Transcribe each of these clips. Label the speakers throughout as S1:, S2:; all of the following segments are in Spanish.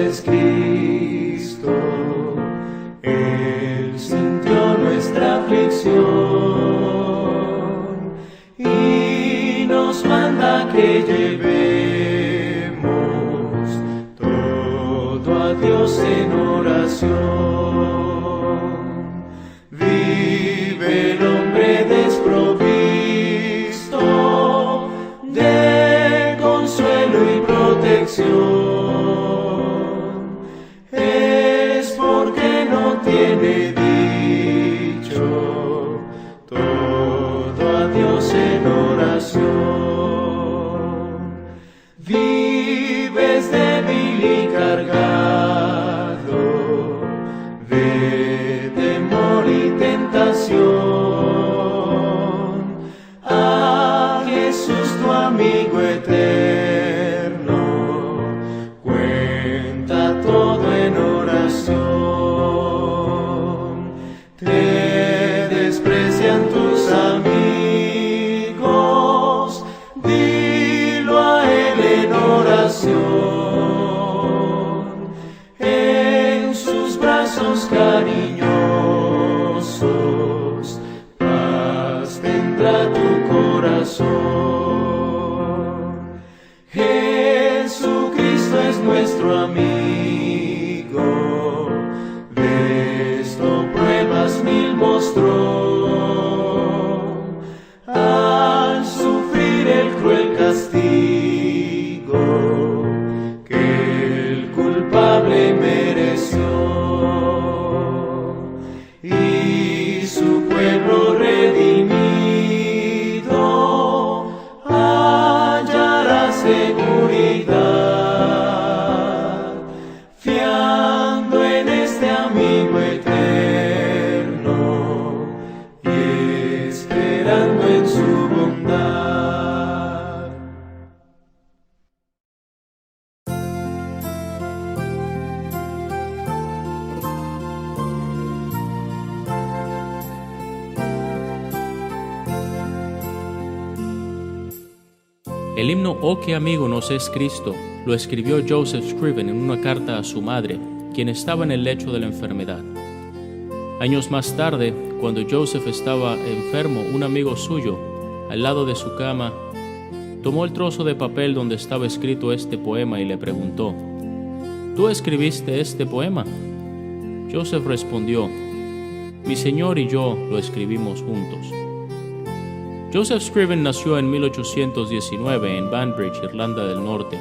S1: es Cristo. Él sintió nuestra aflicción y nos manda que llevemos todo a Dios en oración. Vive el hombre desprovisto de consuelo y protección, es porque no tiene dicho todo a Dios en oración. Vives débil y cargado de temor y tentación. A Jesús tu amigo eterno cuenta todo en oración. Te desprecian tus amigos, dilo a él en oración. En sus brazos cariñosos paz tendrá tu corazón. Jesucristo es nuestro amigo, de esto pruebas mil mostró, al sufrir el cruel castigo que el culpable mereció. Y su pueblo redimido hallará seguridad, fiando en este amigo eterno y esperando en su bondad.
S2: El himno "Oh, qué amigo nos es Cristo" lo escribió Joseph Scriven en una carta a su madre, quien estaba en el lecho de la enfermedad. Años más tarde, cuando Joseph estaba enfermo, un amigo suyo, al lado de su cama, tomó el trozo de papel donde estaba escrito este poema y le preguntó: ¿Tú escribiste este poema? Joseph respondió: Mi señor y yo lo escribimos juntos. Joseph Scriven nació en 1819 en Banbridge, Irlanda del Norte.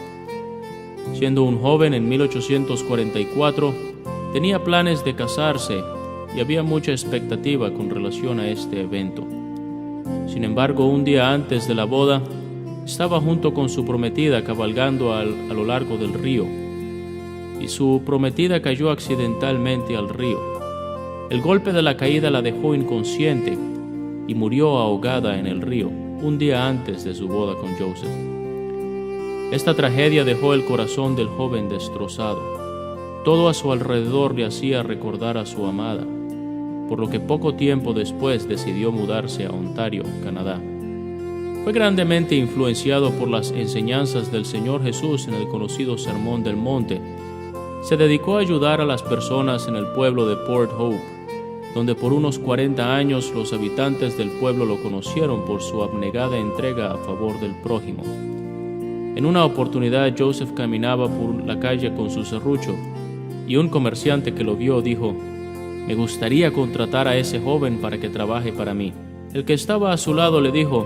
S2: Siendo un joven en 1844, tenía planes de casarse y había mucha expectativa con relación a este evento. Sin embargo, un día antes de la boda, estaba junto con su prometida cabalgando a lo largo del río, y su prometida cayó accidentalmente al río. El golpe de la caída la dejó inconsciente y murió ahogada en el río un día antes de su boda con Joseph. Esta tragedia dejó el corazón del joven destrozado. Todo a su alrededor le hacía recordar a su amada, por lo que poco tiempo después decidió mudarse a Ontario, Canadá. Fue grandemente influenciado por las enseñanzas del Señor Jesús en el conocido Sermón del Monte. Se dedicó a ayudar a las personas en el pueblo de Port Hope, donde por unos 40 años los habitantes del pueblo lo conocieron por su abnegada entrega a favor del prójimo. En una oportunidad, Joseph caminaba por la calle con su serrucho, y un comerciante que lo vio dijo: «Me gustaría contratar a ese joven para que trabaje para mí». El que estaba a su lado le dijo: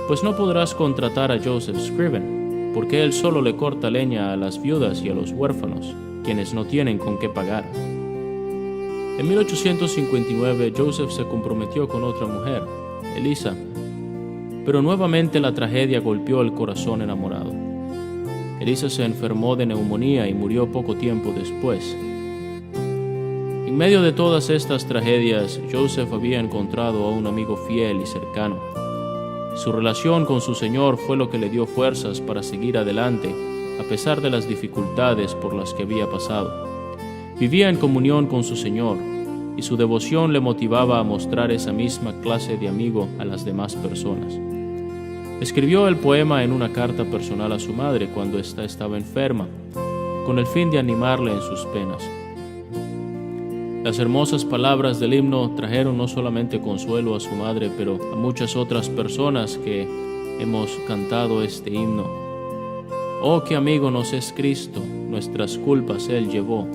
S2: «Pues no podrás contratar a Joseph Scriven, porque él solo le corta leña a las viudas y a los huérfanos, quienes no tienen con qué pagar». En 1859, Joseph se comprometió con otra mujer, Elisa, pero nuevamente la tragedia golpeó el corazón enamorado. Elisa se enfermó de neumonía y murió poco tiempo después. En medio de todas estas tragedias, Joseph había encontrado a un amigo fiel y cercano. Su relación con su Señor fue lo que le dio fuerzas para seguir adelante, a pesar de las dificultades por las que había pasado. Vivía en comunión con su Señor, y su devoción le motivaba a mostrar esa misma clase de amigo a las demás personas. Escribió el poema en una carta personal a su madre cuando ésta estaba enferma, con el fin de animarle en sus penas. Las hermosas palabras del himno trajeron no solamente consuelo a su madre, pero a muchas otras personas que hemos cantado este himno. Oh, qué amigo nos es Cristo, nuestras culpas Él llevó,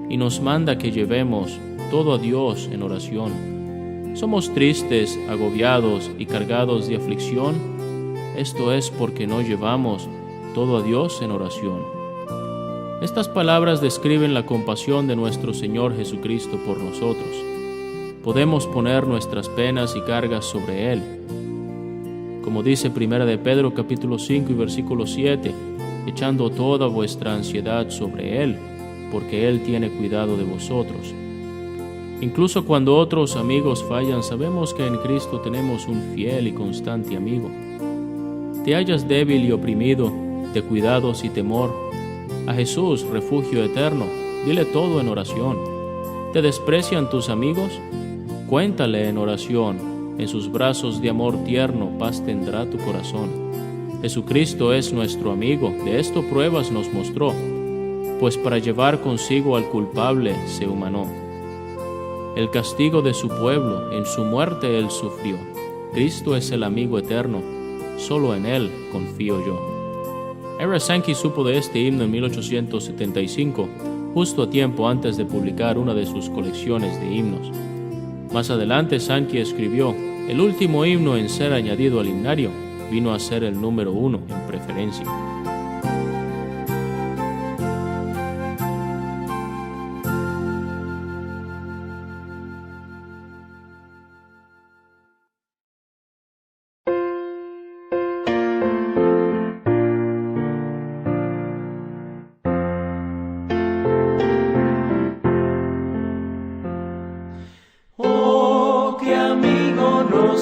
S2: y nos manda que llevemos todo a Dios en oración. Somos tristes, agobiados y cargados de aflicción. Esto es porque no llevamos todo a Dios en oración. Estas palabras describen la compasión de nuestro Señor Jesucristo por nosotros. Podemos poner nuestras penas y cargas sobre Él. Como dice 1 de Pedro capítulo 5 y versículo 7, echando toda vuestra ansiedad sobre Él, porque Él tiene cuidado de vosotros. Incluso cuando otros amigos fallan, sabemos que en Cristo tenemos un fiel y constante amigo. Te hallas débil y oprimido de cuidados y temor. A Jesús, refugio eterno, dile todo en oración. ¿Te desprecian tus amigos? Cuéntale en oración. En sus brazos de amor tierno paz tendrá tu corazón. Jesucristo es nuestro amigo, de esto pruebas nos mostró, pues para llevar consigo al culpable se humanó. El castigo de su pueblo, en su muerte Él sufrió. Cristo es el amigo eterno, solo en Él confío yo. Ira Sankey supo de este himno en 1875, justo a tiempo antes de publicar una de sus colecciones de himnos. Más adelante, Sankey escribió: el último himno en ser añadido al himnario vino a ser el número 1 en preferencia.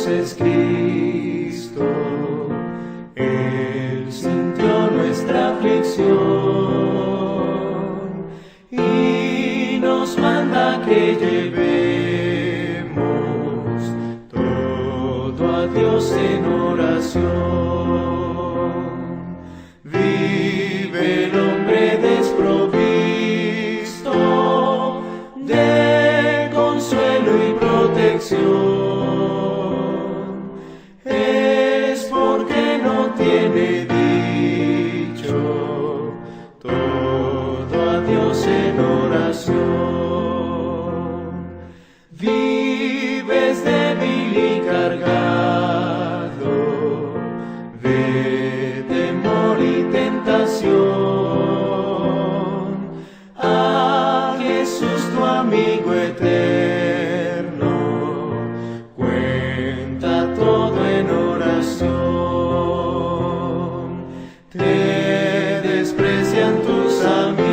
S1: Es Cristo, Él sintió nuestra aflicción y nos manda que llevemos todo a Dios en oración. Vive el hombre desprovisto de consuelo y protección. Tiene dicho todo a Dios en oración. Vives débil y cargado de temor y tentación. A Jesús tu amigo eterno cuenta todo en oración. Te desprecian tus amigos,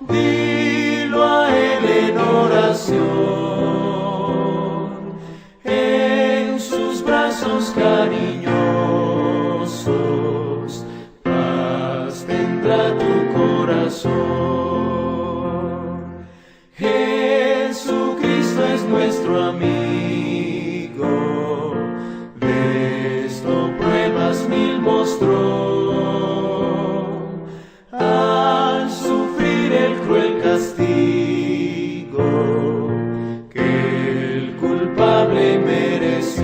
S1: dilo a Él en oración. En sus brazos cariñosos, paz tendrá tu corazón. Jesucristo es nuestro amigo. Mil mostró al sufrir el cruel castigo que el culpable mereció,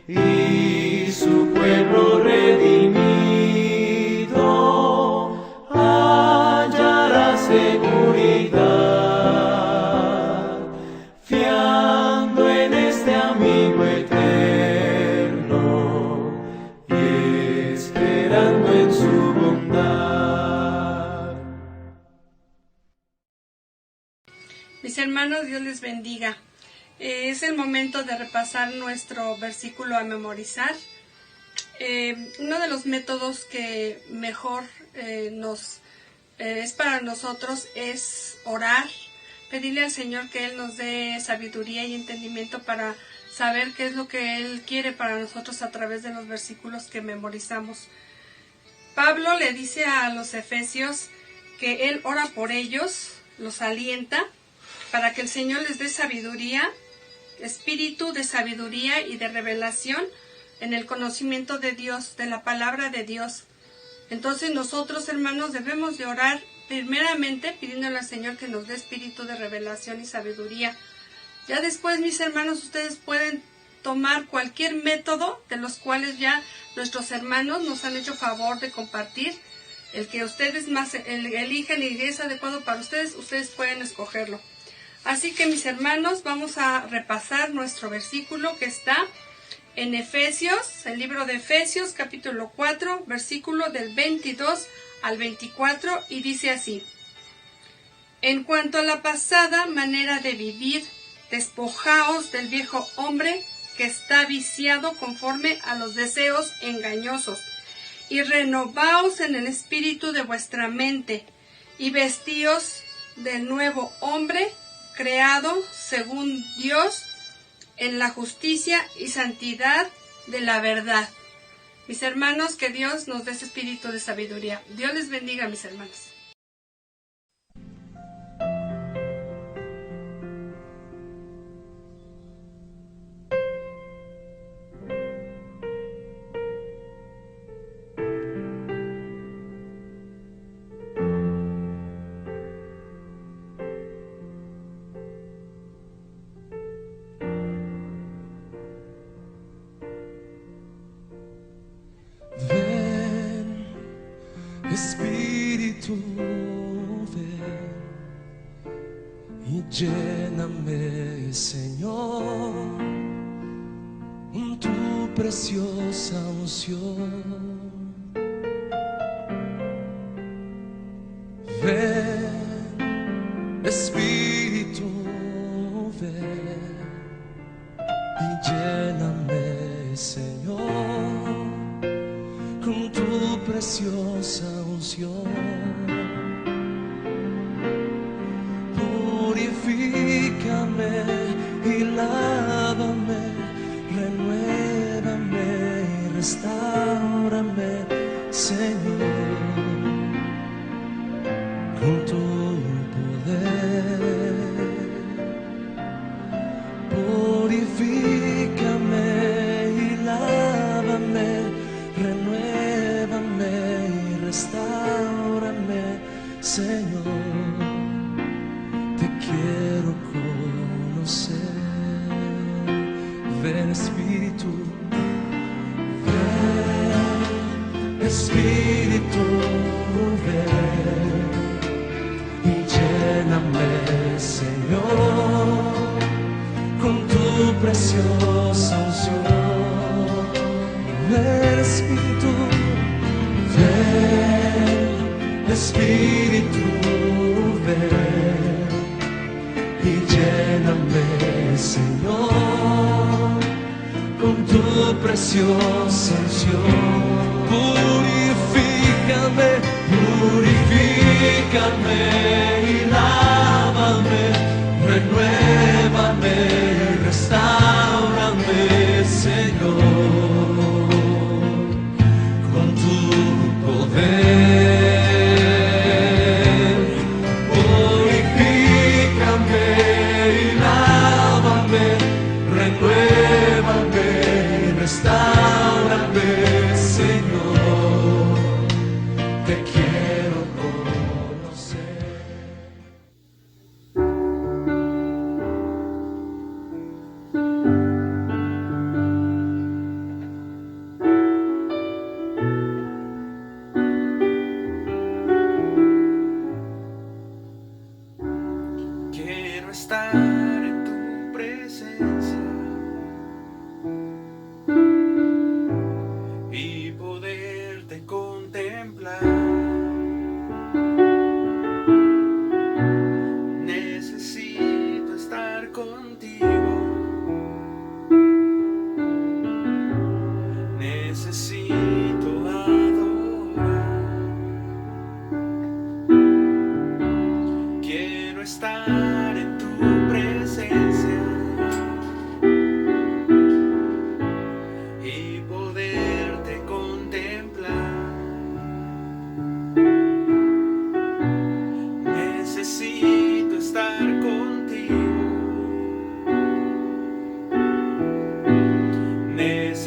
S1: y su pueblo redimido hallará seguridad, fiando en este amigo eterno. En su bondad.
S3: Mis hermanos, Dios les bendiga. Es el momento de repasar nuestro versículo a memorizar. Uno de los métodos que mejor es para nosotros es orar, pedirle al Señor que Él nos dé sabiduría y entendimiento para saber qué es lo que Él quiere para nosotros a través de los versículos que memorizamos. Pablo le dice a los efesios que él ora por ellos, los alienta, para que el Señor les dé sabiduría, espíritu de sabiduría y de revelación en el conocimiento de Dios, de la palabra de Dios. Entonces nosotros, hermanos, debemos de orar primeramente pidiéndole al Señor que nos dé espíritu de revelación y sabiduría. Ya después, mis hermanos, ustedes pueden tomar cualquier método de los cuales ya nuestros hermanos nos han hecho favor de compartir. El que ustedes más elijan y es adecuado para ustedes, ustedes pueden escogerlo. Así que, mis hermanos, vamos a repasar nuestro versículo que está en Efesios, el libro de Efesios, capítulo 4, versículo del 22 al 24, y dice así: En cuanto a la pasada manera de vivir, despojaos del viejo hombre que está viciado conforme a los deseos engañosos, y renovaos en el espíritu de vuestra mente, y vestíos del nuevo hombre, creado según Dios, en la justicia y santidad de la verdad. Mis hermanos, que Dios nos dé ese espíritu de sabiduría. Dios les bendiga, mis hermanos.
S4: Ven, Espíritu, ven y lléname, Señor, con tu preciosa unción. Ven, Espíritu, ven y lléname, Señor, con tu preciosa unción. Purifícame y lávame, renuévame y restáurame, Señor, con tu poder. Purifícame y lávame, renuévame y restáurame, Señor, te quiero conocer. Ven, Espíritu, ven, Espíritu, ven y lléname, Señor, con tu preciosa unción. Ven, Espíritu, ven, Espíritu, ven y lléname, Señor, con tu preciosa unción. Purifícame, purifícame y lávame, renuévame y restáurame, Señor, con tu poder. Purifícame y lávame, renuévame y restáurame, Señor, te quiero conocer.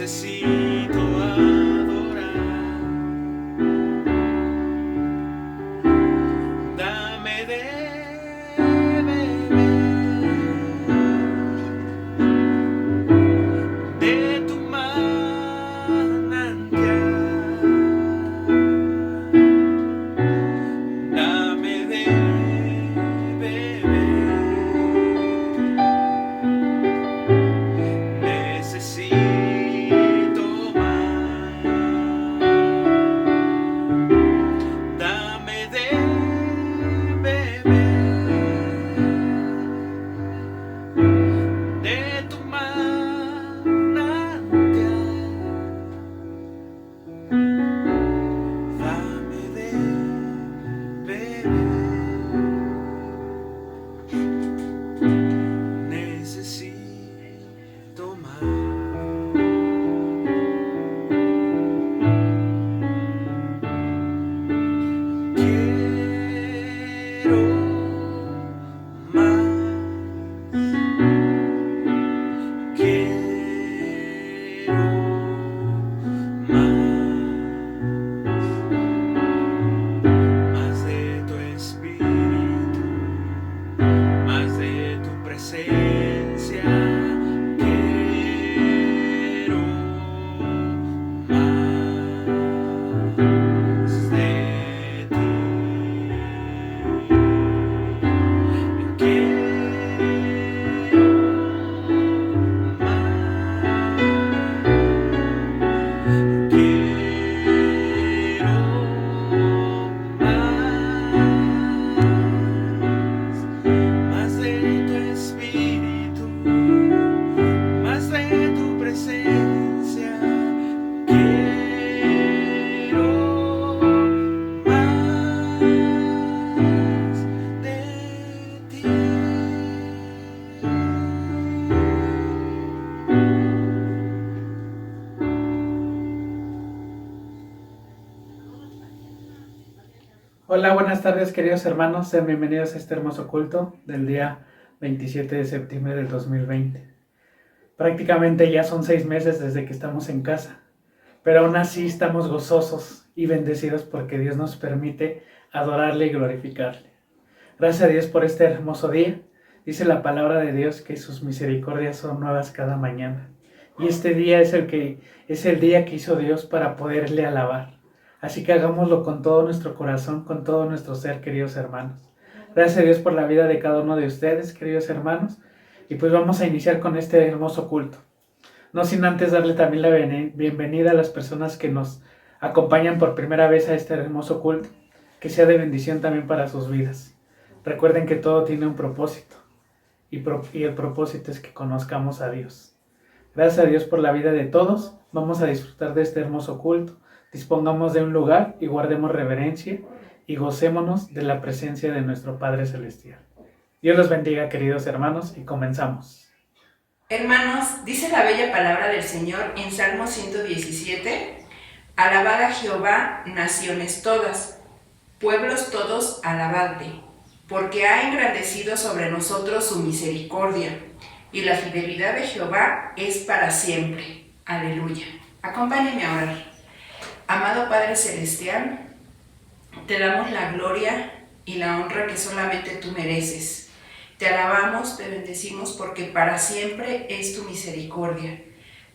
S1: necesito adorar. Dame de beber de tu manantial. Dame de beber. Necesito más. Dame de beber de tu manantial. Dame de beber. Necesito más. Quiero más. Quiero más de tu espíritu, más de tu presencia. Quiero más de ti. Quiero más de tu espíritu, más de tu presencia. Quiero más de ti.
S5: Hola, buenas tardes queridos hermanos, sean bienvenidos a este hermoso culto del día 27 de septiembre del 2020. Prácticamente ya son 6 meses desde que estamos en casa, pero aún así estamos gozosos y bendecidos porque Dios nos permite adorarle y glorificarle. Gracias a Dios por este hermoso día. Dice la palabra de Dios que sus misericordias son nuevas cada mañana. Y este día es el día que hizo Dios para poderle alabar. Así que hagámoslo con todo nuestro corazón, con todo nuestro ser, queridos hermanos. Gracias a Dios por la vida de cada uno de ustedes, queridos hermanos. Y pues vamos a iniciar con este hermoso culto. No sin antes darle también la bienvenida a las personas que nos acompañan por primera vez a este hermoso culto. Que sea de bendición también para sus vidas. Recuerden que todo tiene un propósito. Y el propósito es que conozcamos a Dios. Gracias a Dios por la vida de todos. Vamos a disfrutar de este hermoso culto. Dispongamos de un lugar y guardemos reverencia y gocémonos de la presencia de nuestro Padre Celestial. Dios los bendiga, queridos hermanos, y comenzamos.
S6: Hermanos, dice la bella palabra del Señor en Salmo 117: Alabad a Jehová, naciones todas, pueblos todos, alabadle, porque ha engrandecido sobre nosotros su misericordia, y la fidelidad de Jehová es para siempre. Aleluya. Acompáñenme a orar. Amado Padre Celestial, te damos la gloria y la honra que solamente tú mereces. Te alabamos, te bendecimos porque para siempre es tu misericordia.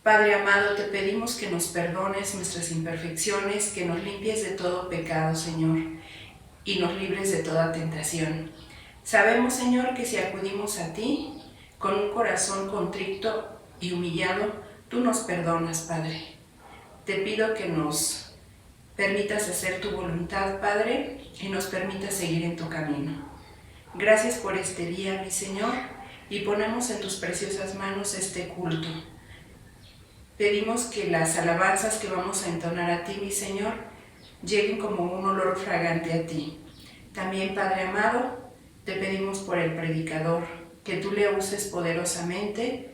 S6: Padre amado, te pedimos que nos perdones nuestras imperfecciones, que nos limpies de todo pecado, Señor, y nos libres de toda tentación. Sabemos, Señor, que si acudimos a ti con un corazón contrito y humillado, tú nos perdonas, Padre. Te pido que nos permitas hacer tu voluntad, Padre, y nos permitas seguir en tu camino. Gracias por este día, mi Señor, y ponemos en tus preciosas manos este culto. Pedimos que las alabanzas que vamos a entonar a ti, mi Señor, lleguen como un olor fragante a ti. También, Padre amado, te pedimos por el predicador, que tú le uses poderosamente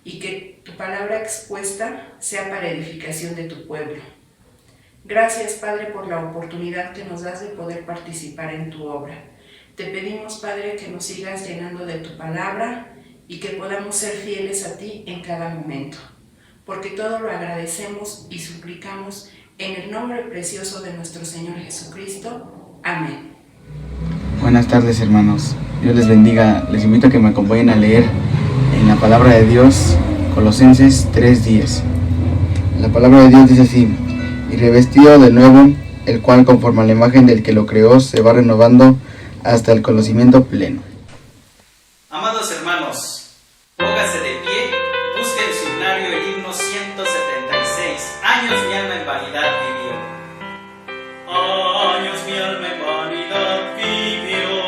S6: y que tu palabra expuesta sea para edificación de tu pueblo. Gracias, Padre, por la oportunidad que nos das de poder participar en tu obra. Te pedimos, Padre, que nos sigas llenando de tu palabra y que podamos ser fieles a ti en cada momento. porque todo lo agradecemos y suplicamos en el nombre precioso de nuestro Señor Jesucristo. Amén.
S7: Buenas tardes, hermanos. Dios les bendiga. Les invito a que me acompañen a leer en la palabra de Dios, Colosenses 3:10. La palabra de Dios dice así: y revestido de nuevo, el cual conforme a la imagen del que lo creó, se va renovando hasta el conocimiento pleno.
S8: Amados hermanos, pónganse de pie, busquen en su himnario el himno 176, años mi alma en vanidad vivió. Años mi alma en vanidad vivió,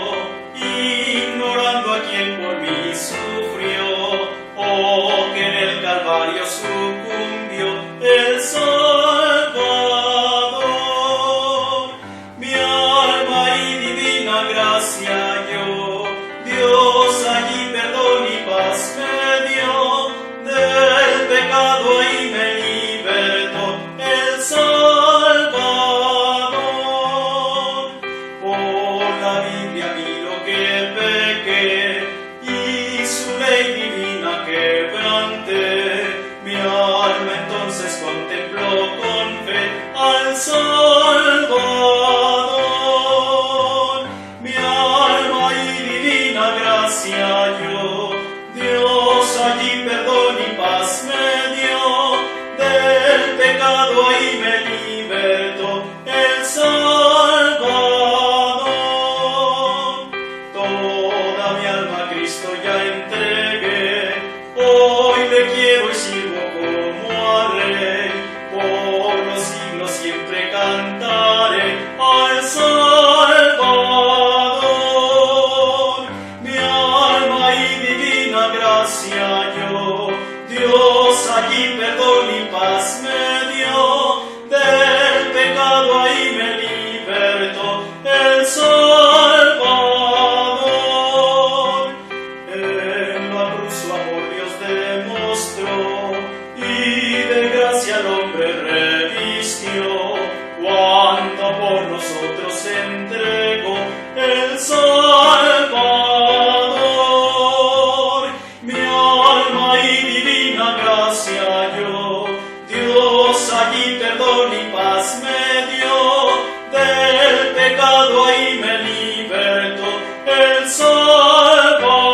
S8: ignorando a quien por mí sufrió, oh, que en el Calvario sucumbió el Salvador. Mi alma y divina gracia yo, Dios allí perdón y paz me dio, del pecado ahí me libertó el Salvador. Por la Biblia miro que pequé y su ley divina quebranté, mi alma entonces contempló con fe al Salvador. Mi alma y divina gracia yo, Dios allí perdón y paz me dio, del pecado ahí me libertó el Salvador. Toda mi alma a Cristo ya entregué, hoy le quiero y sirvo como a Rey, por los siglos siempre cantaré al Salvador. Mi alma y divina gracia yo, Dios allí perdón y paz me dio, del pecado ahí me libertó el Salvador. En la cruz su amor Dios demostró y de gracia al hombre revistió, cuando por nosotros se entregó el Salvador. Mi alma y divina gracia yo, Dios allí perdón y paz me dio, del pecado ahí me libertó el Salvador.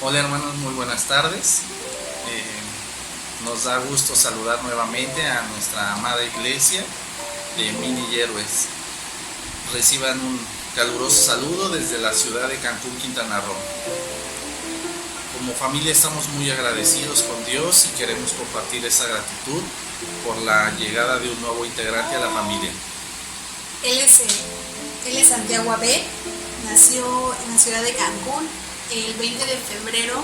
S9: Hola hermanos, muy buenas tardes. Nos da gusto saludar nuevamente a nuestra amada iglesia de Mini Héroes. Reciban un caluroso saludo desde la ciudad de Cancún, Quintana Roo. Como familia estamos muy agradecidos con Dios y queremos compartir esa gratitud por la llegada de un nuevo integrante a la familia.
S10: Él es Santiago Abel, nació en la ciudad de Cancún el 20 de febrero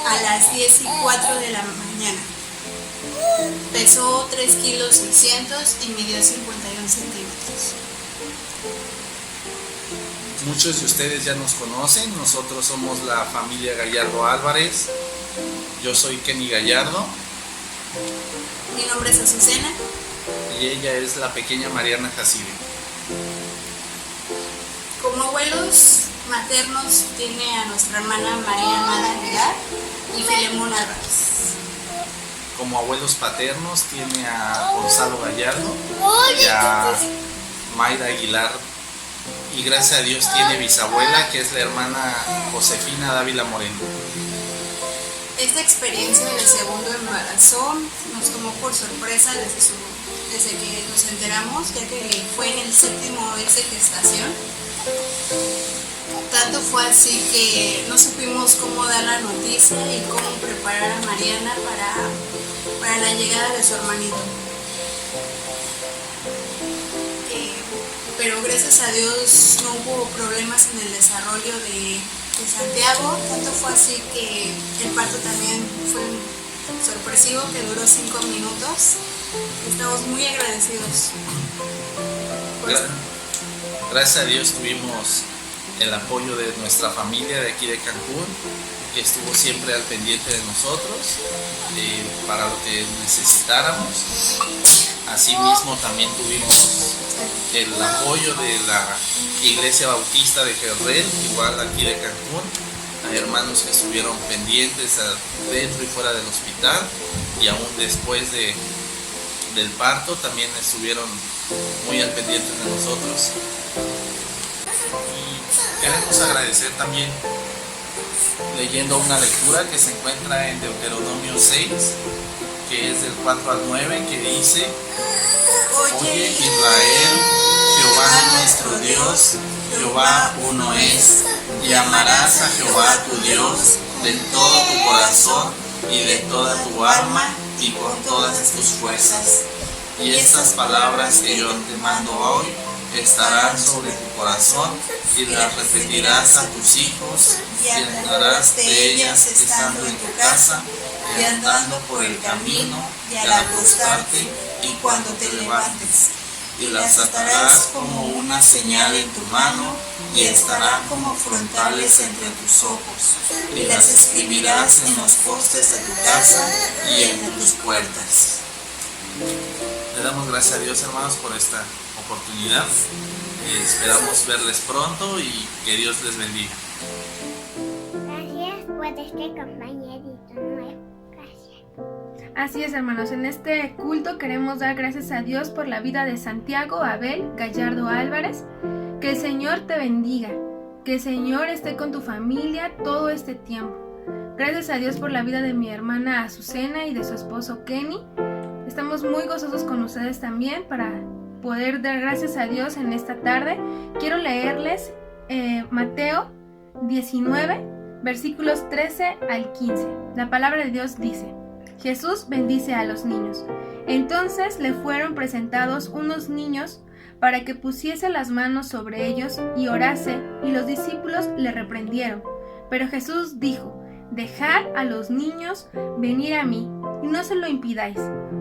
S10: a las 10:04 de la mañana. Pesó 3 kilos 600 y midió 51 centímetros.
S9: Muchos de ustedes ya nos conocen, nosotros somos la familia Gallardo Álvarez. Yo soy Kenny Gallardo.
S10: Mi nombre es Azucena.
S9: Y ella es la pequeña Mariana Jacibe.
S10: Como abuelos maternos tiene a nuestra hermana María Amada Aguilar y Filemón Álvarez.
S9: Como abuelos paternos tiene a Gonzalo Gallardo y a Mayra Aguilar. Y gracias a Dios tiene bisabuela, que es la hermana Josefina Dávila Moreno.
S10: Esta experiencia del segundo embarazo nos tomó por sorpresa desde que nos enteramos, ya que fue en el 7º mes de gestación. Tanto fue así que no supimos cómo dar la noticia y cómo preparar a Mariana para la llegada de su hermanito. Pero gracias a Dios no hubo problemas en el desarrollo de Santiago. Tanto fue así que el parto también fue sorpresivo, que duró 5 minutos. Estamos muy agradecidos.
S9: Gracias a Dios tuvimos el apoyo de nuestra familia de aquí de Cancún, que estuvo siempre al pendiente de nosotros para lo que necesitáramos. Asimismo también tuvimos el apoyo de la Iglesia Bautista de Jerrel, igual aquí de Cancún. Hay hermanos que estuvieron pendientes dentro y fuera del hospital, y aún después del parto también estuvieron muy al pendiente de nosotros. Y queremos agradecer también leyendo una lectura que se encuentra en Deuteronomio 6, que es del 4 al 9, que dice: Oye Israel, Jehová nuestro Dios, Jehová uno es, y amarás a Jehová tu Dios de todo tu corazón y de toda tu alma y con todas tus fuerzas. Y estas palabras que yo te mando hoy estarán sobre tu corazón, y las repetirás a tus hijos, y hablarás de ellas estando en tu casa, y andando por el camino, y al acostarte, y cuando te levantes. Y las atarás como una señal en tu mano, y estarán como frontales entre tus ojos, y las escribirás en los postes de tu casa y en tus puertas. Le damos gracias a Dios, hermanos, por esta oportunidad. Esperamos verles pronto y que Dios les bendiga.
S11: Gracias por este compañerito nuevo. Gracias.
S12: Así es, hermanos, en este culto queremos dar gracias a Dios por la vida de Santiago Abel Gallardo Álvarez. Que el Señor te bendiga, que el Señor esté con tu familia todo este tiempo. Gracias a Dios por la vida de mi hermana Azucena y de su esposo Kenny. Estamos muy gozosos con ustedes también para poder dar gracias a Dios en esta tarde. Quiero leerles Mateo 19, versículos 13 al 15. La palabra de Dios dice: Jesús bendice a los niños. Entonces le fueron presentados unos niños para que pusiese las manos sobre ellos y orase, y los discípulos le reprendieron. Pero Jesús dijo: Dejad a los niños venir a mí, y no se lo impidáis,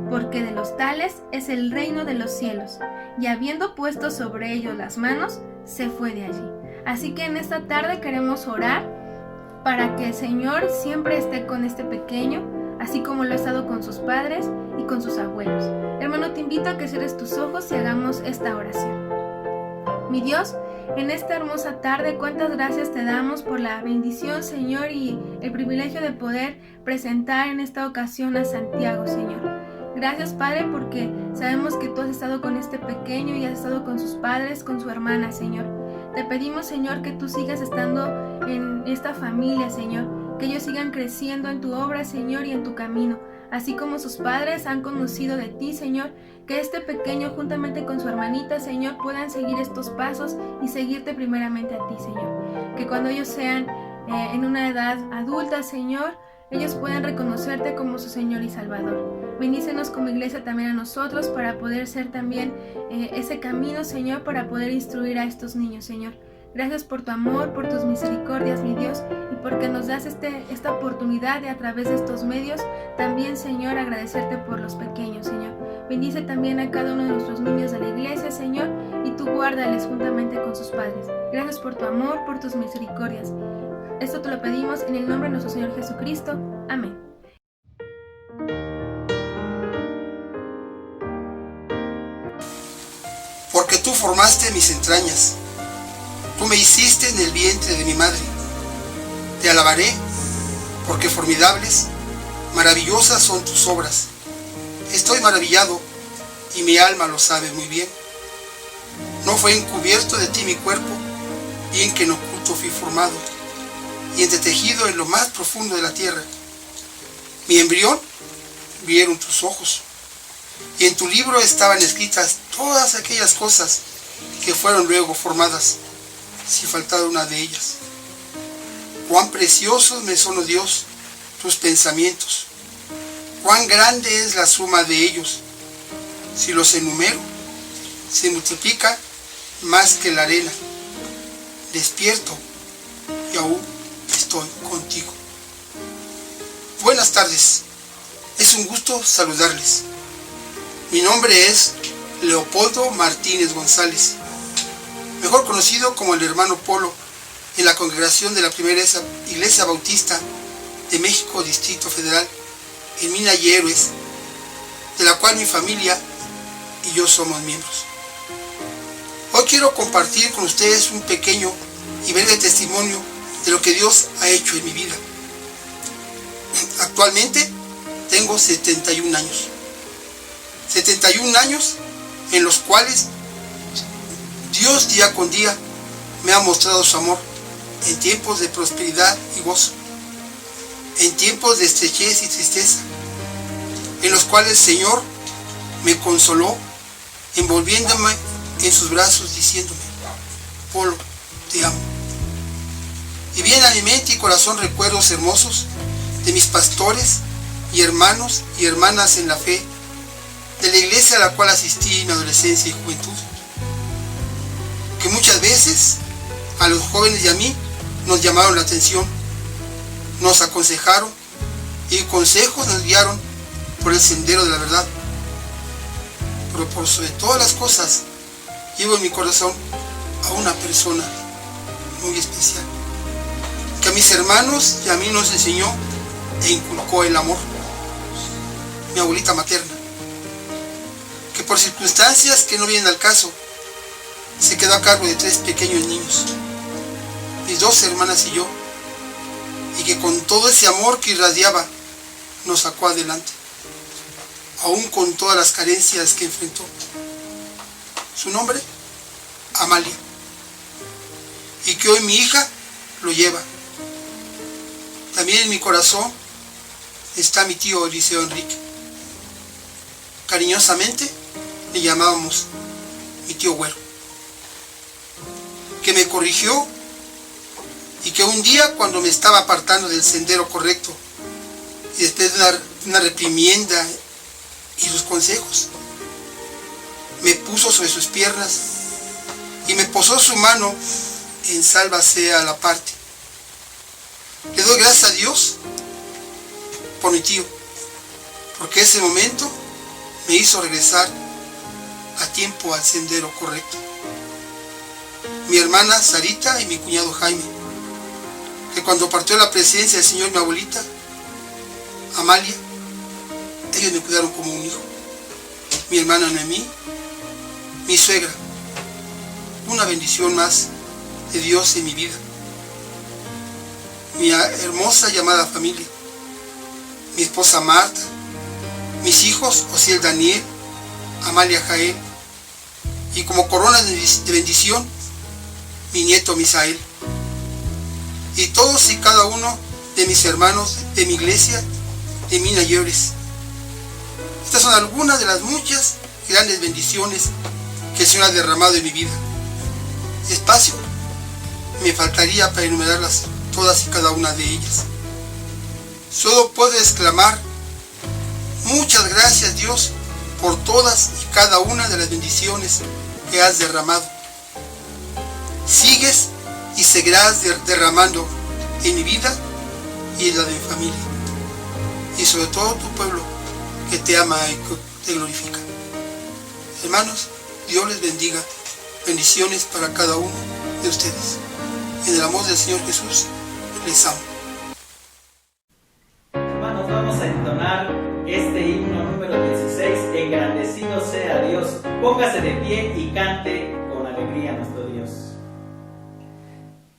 S12: porque de los tales es el reino de los cielos. Y habiendo puesto sobre ellos las manos, se fue de allí. Así que en esta tarde queremos orar para que el Señor siempre esté con este pequeño, así como lo ha estado con sus padres y con sus abuelos. Hermano, te invito a que cierres tus ojos y hagamos esta oración. Mi Dios, en esta hermosa tarde, cuántas gracias te damos por la bendición, Señor, y el privilegio de poder presentar en esta ocasión a Santiago, Señor. Gracias, Padre, porque sabemos que tú has estado con este pequeño y has estado con sus padres, con su hermana, Señor. Te pedimos, Señor, que tú sigas estando en esta familia, Señor, que ellos sigan creciendo en tu obra, Señor, y en tu camino, así como sus padres han conocido de ti, Señor, que este pequeño juntamente con su hermanita, Señor, puedan seguir estos pasos y seguirte primeramente a ti, Señor. Que cuando ellos sean en una edad adulta, Señor, ellos puedan reconocerte como su Señor y Salvador. Bendícenos como iglesia también a nosotros para poder ser también ese camino, Señor, para poder instruir a estos niños, Señor. Gracias por tu amor, por tus misericordias, mi Dios, y porque nos das esta oportunidad de a través de estos medios también, Señor, agradecerte por los pequeños, Señor. Bendice también a cada uno de nuestros niños de la iglesia, Señor, y tú guárdales juntamente con sus padres. Gracias por tu amor, por tus misericordias. Esto te lo pedimos en el nombre de nuestro Señor Jesucristo. Amén.
S13: Porque tú formaste mis entrañas, tú me hiciste en el vientre de mi madre. Te alabaré, porque formidables, maravillosas son tus obras. Estoy maravillado, y mi alma lo sabe muy bien. No fue encubierto de ti mi cuerpo, bien que en oculto fui formado, y entretejido en lo más profundo de la tierra. Mi embrión vieron tus ojos, y en tu libro estaban escritas todas aquellas cosas que fueron luego formadas, si faltara una de ellas. Cuán preciosos me son, oh Dios, tus pensamientos, cuán grande es la suma de ellos. Si los enumero, se multiplica más que la arena. Despierto y aún estoy contigo. Buenas tardes, es un gusto saludarles. Mi nombre es Leopoldo Martínez González, mejor conocido como el hermano Polo, en la congregación de la Primera Iglesia Bautista de México, Distrito Federal, en Mina y Héroes, de la cual mi familia y yo somos miembros. Hoy quiero compartir con ustedes un pequeño y breve testimonio de lo que Dios ha hecho en mi vida. Actualmente tengo 71 años. 71 años en los cuales Dios día con día me ha mostrado su amor en tiempos de prosperidad y gozo, en tiempos de estrechez y tristeza, en los cuales el Señor me consoló envolviéndome en sus brazos diciéndome: Polo, te amo. Y vienen a mi mente y corazón recuerdos hermosos de mis pastores y hermanos y hermanas en la fe, de la iglesia a la cual asistí en mi adolescencia y juventud, que muchas veces a los jóvenes y a mí nos llamaron la atención, nos aconsejaron y consejos nos guiaron por el sendero de la verdad. Pero por sobre todas las cosas, llevo en mi corazón a una persona muy especial, que a mis hermanos y a mí nos enseñó e inculcó el amor. Mi abuelita materna, que por circunstancias que no vienen al caso, se quedó a cargo de 3 pequeños niños, mis 2 hermanas y yo, y que con todo ese amor que irradiaba, nos sacó adelante, aún con todas las carencias que enfrentó. Su nombre, Amalia, y que hoy mi hija lo lleva. También en mi corazón está mi tío Eliseo Enrique. Cariñosamente le llamábamos mi tío Güero, que me corrigió y que un día, cuando me estaba apartando del sendero correcto y después de una reprimienda y sus consejos, me puso sobre sus piernas y me posó su mano en salva sea la parte. Le doy gracias a Dios por mi tío, porque ese momento me hizo regresar a tiempo al sendero correcto. Mi hermana Sarita y mi cuñado Jaime, que cuando partió la presencia del Señor mi abuelita, Amalia, ellos me cuidaron como un hijo. Mi hermana Noemí, mi suegra, una bendición más de Dios en mi vida. Mi hermosa llamada familia, mi esposa Marta, mis hijos Osiel Daniel, Amalia Jael, y como corona de bendición, mi nieto Misael, y todos y cada uno de mis hermanos, de mi iglesia, de Mina Llores. Estas son algunas de las muchas grandes bendiciones que el Señor ha derramado en mi vida. Espacio me faltaría para enumerarlas todas y cada una de ellas. Solo puedo exclamar: muchas gracias, Dios, por todas y cada una de las bendiciones que has derramado. Sigues y seguirás derramando en mi vida y en la de mi familia, y sobre todo tu pueblo que te ama y te glorifica. Hermanos, Dios les bendiga. Bendiciones para cada uno de ustedes. En el amor del Señor Jesús, les amo.
S14: Hermanos, vamos a entonar este himno número 16, Engrandecido sea Dios. Póngase de pie y cante con alegría a nuestro Dios.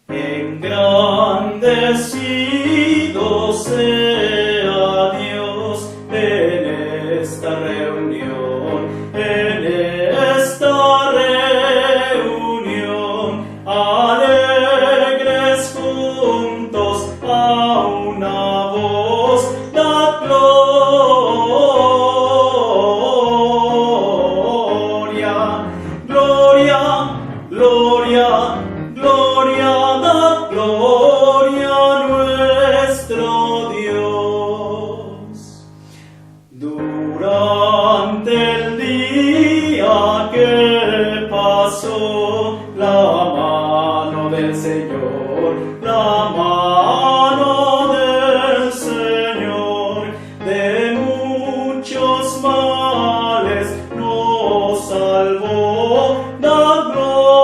S8: Engrandecido sea Dios en esta reunión, en esta reunión, alegres juntos a una voz, da gloria, gloria, gloria, gloria, da gloria a nuestro Dios. Durante el día que pasó, la mano del Señor, la mano del Señor, de muchos males nos salvó, da gloria,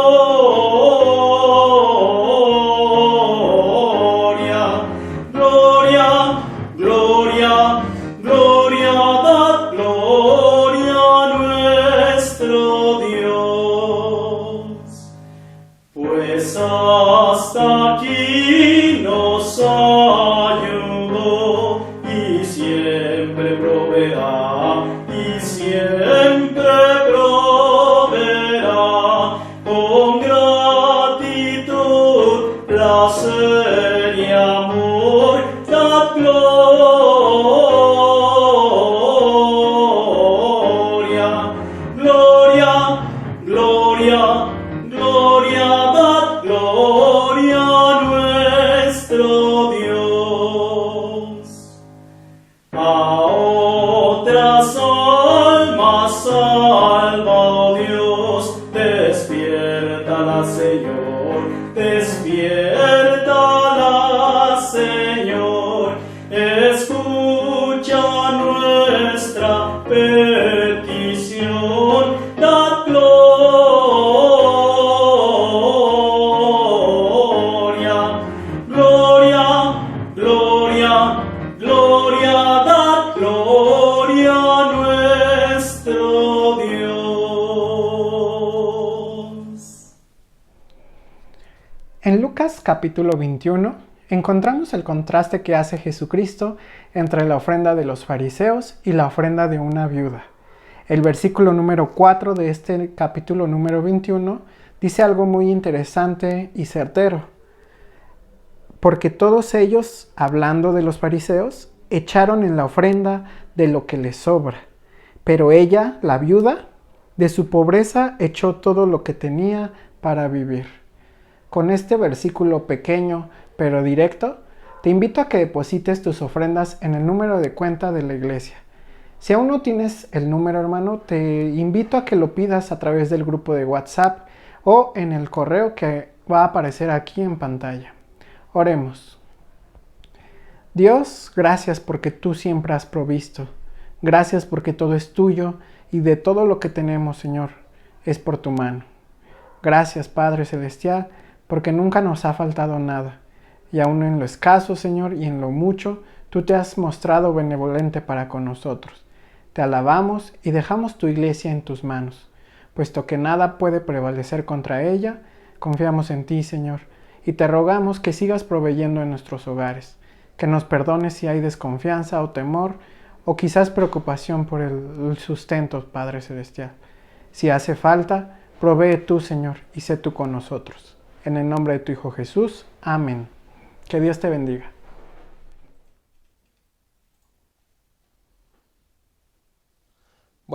S8: gloria, gloria, gloria, da gloria a nuestro Dios. Pues hasta aquí nos ayudó y siempre proveerá, y siempre proveerá, con gratitud, placer y amor, da gloria, gloria, gloria, gloria, da gloria a nuestro Dios. A otras almas salva, oh Dios, despiértala, Señor, despiértala, Señor, escucha nuestra petición, da gloria, gloria, gloria, gloria, da gloria a nuestro Dios.
S5: En Lucas capítulo 21 encontramos el contraste que hace Jesucristo entre la ofrenda de los fariseos y la ofrenda de una viuda. El versículo número 4 de este capítulo número 21 dice algo muy interesante y certero. Porque todos ellos, hablando de los fariseos, echaron en la ofrenda de lo que les sobra. Pero ella, la viuda, de su pobreza echó todo lo que tenía para vivir. Con este versículo pequeño pero directo, te invito a que deposites tus ofrendas en el número de cuenta de la iglesia. Si aún no tienes el número, hermano, te invito a que lo pidas a través del grupo de WhatsApp o en el correo que va a aparecer aquí en pantalla. Oremos. Dios, gracias porque tú siempre has provisto. Gracias porque todo es tuyo y de todo lo que tenemos, Señor, es por tu mano. Gracias, Padre Celestial, porque nunca nos ha faltado nada. Y aún en lo escaso, Señor, y en lo mucho, tú te has mostrado benevolente para con nosotros. Te alabamos y dejamos tu iglesia en tus manos. Puesto que nada puede prevalecer contra ella, confiamos en ti, Señor, y te rogamos que sigas proveyendo en nuestros hogares, que nos perdones si hay desconfianza o temor, o quizás preocupación por el sustento, Padre Celestial. Si hace falta, provee tú, Señor, y sé tú con nosotros. En el nombre de tu Hijo Jesús. Amén. Que Dios te bendiga.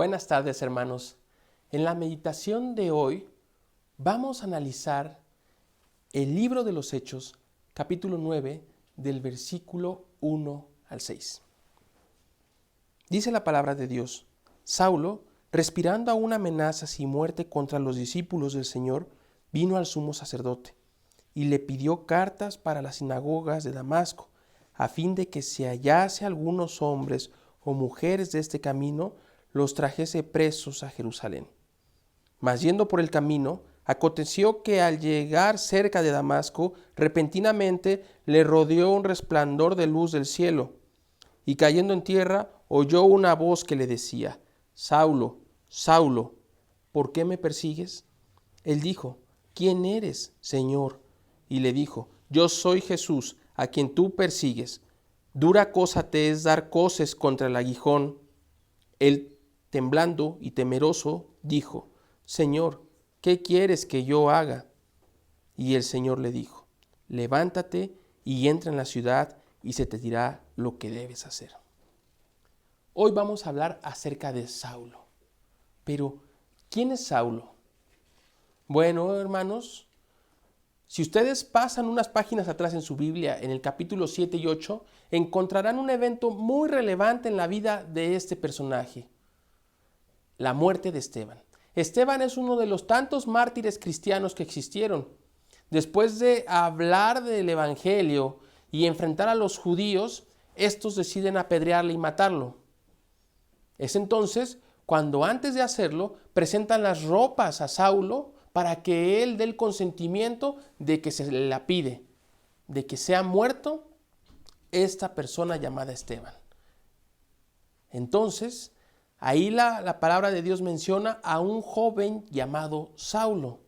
S15: Buenas tardes, hermanos. En la meditación de hoy vamos a analizar el libro de los Hechos, capítulo 9, del versículo 1 al 6. Dice la palabra de Dios: Saulo, respirando aún amenazas y muerte contra los discípulos del Señor, vino al sumo sacerdote y le pidió cartas para las sinagogas de Damasco, a fin de que si hallase algunos hombres o mujeres de este camino, los trajese presos a Jerusalén. Mas yendo por el camino, aconteció que al llegar cerca de Damasco, repentinamente le rodeó un resplandor de luz del cielo, y cayendo en tierra, oyó una voz que le decía: Saulo, Saulo, ¿por qué me persigues? Él dijo: ¿Quién eres, Señor? Y le dijo: Yo soy Jesús, a quien tú persigues. Dura cosa te es dar coces contra el aguijón. Él, temblando y temeroso, dijo: Señor, ¿qué quieres que yo haga? Y el Señor le dijo: Levántate y entra en la ciudad, y se te dirá lo que debes hacer. Hoy vamos a hablar acerca de Saulo. Pero, ¿quién es Saulo? Bueno, hermanos, si ustedes pasan unas páginas atrás en su Biblia, en el capítulo 7 y 8, encontrarán un evento muy relevante en la vida de este personaje: la muerte de Esteban. Esteban es uno de los tantos mártires cristianos que existieron. Después de hablar del evangelio y enfrentar a los judíos, estos deciden apedrearle y matarlo. Es entonces cuando, antes de hacerlo, presentan las ropas a Saulo para que él dé el consentimiento de que se le lapide, de que sea muerto esta persona llamada Esteban. Entonces, ahí la palabra de Dios menciona a un joven llamado Saulo.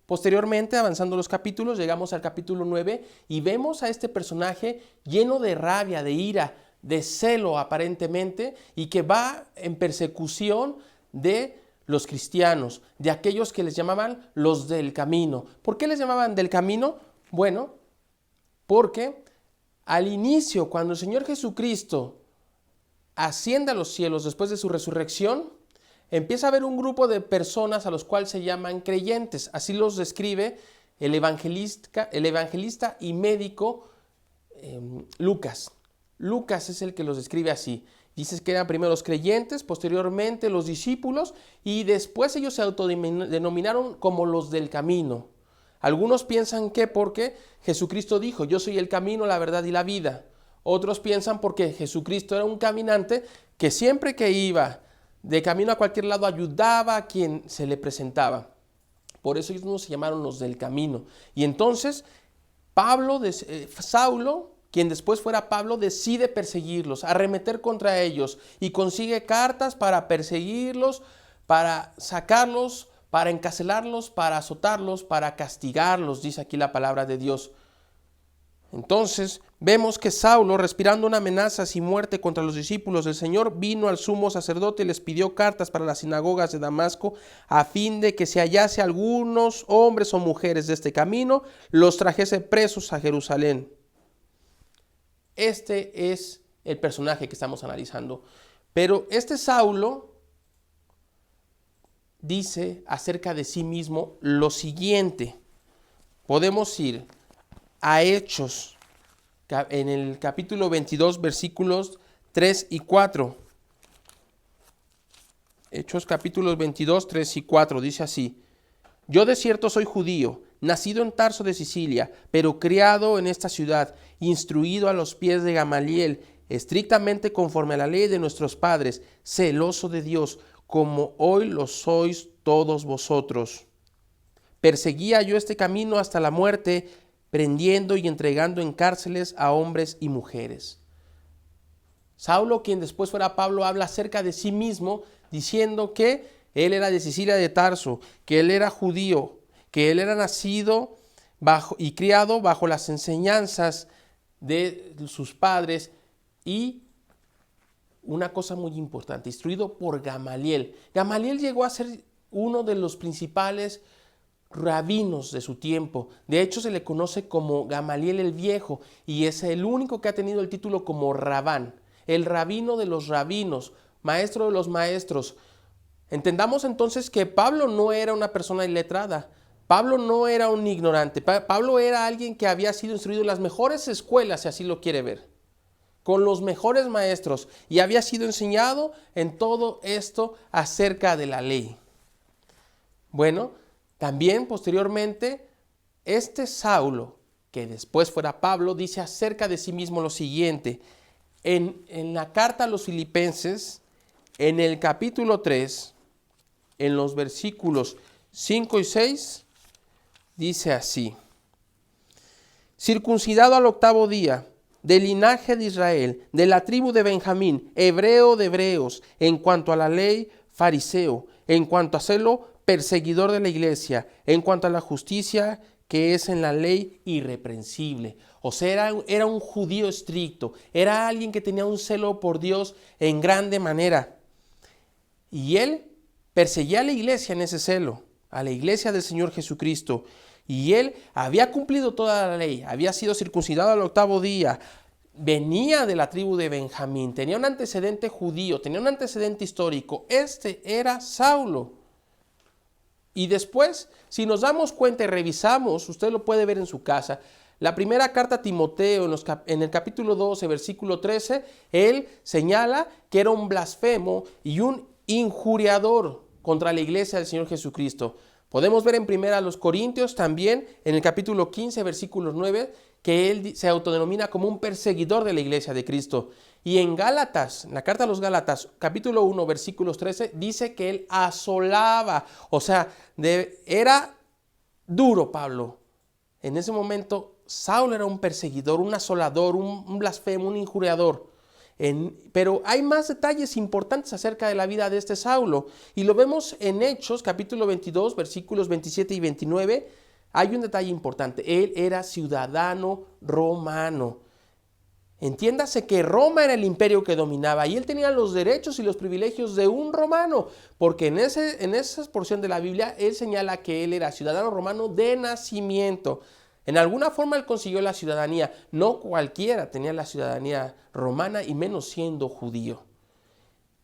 S15: Posteriormente, avanzando los capítulos, llegamos al capítulo 9 y vemos a este personaje lleno de rabia, de ira, de celo aparentemente, y que va en persecución de los cristianos, de aquellos que les llamaban los del camino. ¿Por qué les llamaban del camino? Bueno, porque al inicio, cuando el Señor Jesucristo asciende a los cielos después de su resurrección, empieza a haber un grupo de personas a los cuales se llaman creyentes. Así los describe el evangelista y médico Lucas. Lucas es el que los describe así. Dices que eran primero los creyentes, posteriormente los discípulos, y después ellos se autodenominaron como los del camino. Algunos piensan que porque Jesucristo dijo: Yo soy el camino, la verdad y la vida. Otros piensan porque Jesucristo era un caminante que siempre que iba de camino a cualquier lado ayudaba a quien se le presentaba. Por eso ellos no se llamaron los del camino. Y entonces Saulo, quien después fuera Pablo, decide perseguirlos, arremeter contra ellos, y consigue cartas para perseguirlos, para sacarlos, para encarcelarlos, para azotarlos, para castigarlos, dice aquí la palabra de Dios. Entonces vemos que Saulo, respirando una amenaza y muerte contra los discípulos del Señor, vino al sumo sacerdote y les pidió cartas para las sinagogas de Damasco, a fin de que si hallase algunos hombres o mujeres de este camino, los trajese presos a Jerusalén. Este es el personaje que estamos analizando. Pero este Saulo dice acerca de sí mismo lo siguiente. Podemos ir a Hechos, en el capítulo 22, versículos 3 y 4. Hechos capítulos 22, 3 y 4, dice así: Yo de cierto soy judío, nacido en Tarso de Sicilia, pero criado en esta ciudad, instruido a los pies de Gamaliel, estrictamente conforme a la ley de nuestros padres, celoso de Dios, como hoy lo sois todos vosotros. Perseguía yo este camino hasta la muerte, prendiendo y entregando en cárceles a hombres y mujeres. Saulo, quien después fuera Pablo, habla acerca de sí mismo, diciendo que él era de Sicilia de Tarso, que él era judío, que él era nacido y criado bajo las enseñanzas de sus padres, y una cosa muy importante, instruido por Gamaliel. Gamaliel llegó a ser uno de los principales rabinos de su tiempo. De hecho, se le conoce como Gamaliel el Viejo, y es el único que ha tenido el título como rabán, el rabino de los rabinos, maestro de los maestros, Entendamos entonces que Pablo no era una persona iletrada. Pablo no era un ignorante. Pablo era alguien que había sido instruido en las mejores escuelas, si así lo quiere ver, con los mejores maestros, y había sido enseñado en todo esto acerca de la ley. Bueno, también posteriormente, este Saulo, que después fuera Pablo, dice acerca de sí mismo lo siguiente. En la carta a los Filipenses, en el capítulo 3, en los versículos 5 y 6, dice así: circuncidado al 8º día, del linaje de Israel, de la tribu de Benjamín, hebreo de hebreos, en cuanto a la ley, fariseo, en cuanto a celo, perseguidor de la iglesia, en cuanto a la justicia que es en la ley, irreprensible. O sea, era un judío estricto, era alguien que tenía un celo por Dios en grande manera. Y él perseguía a la iglesia en ese celo, a la iglesia del Señor Jesucristo. Y él había cumplido toda la ley, había sido circuncidado al 8º día, venía de la tribu de Benjamín, tenía un antecedente judío, tenía un antecedente histórico. Este era Saulo. Y después, si nos damos cuenta y revisamos, usted lo puede ver en su casa, la primera carta a Timoteo, en el capítulo 12, versículo 13, él señala que era un blasfemo y un injuriador contra la iglesia del Señor Jesucristo. Podemos ver en 1 Corintios también, en el capítulo 15, versículo 9, que él se autodenomina como un perseguidor de la iglesia de Cristo. Y en Gálatas, en la carta a los Gálatas, capítulo 1, versículos 13, dice que él asolaba. O sea, era duro Pablo. En ese momento, Saulo era un perseguidor, un asolador, un blasfemo, un injuriador. Pero hay más detalles importantes acerca de la vida de este Saulo. Y lo vemos en Hechos, capítulo 22, versículos 27 y 29. Hay un detalle importante. Él era ciudadano romano. Entiéndase que Roma era el imperio que dominaba y él tenía los derechos y los privilegios de un romano, porque en esa porción de la Biblia él señala que él era ciudadano romano de nacimiento. En alguna forma él consiguió la ciudadanía. No cualquiera tenía la ciudadanía romana y menos siendo judío.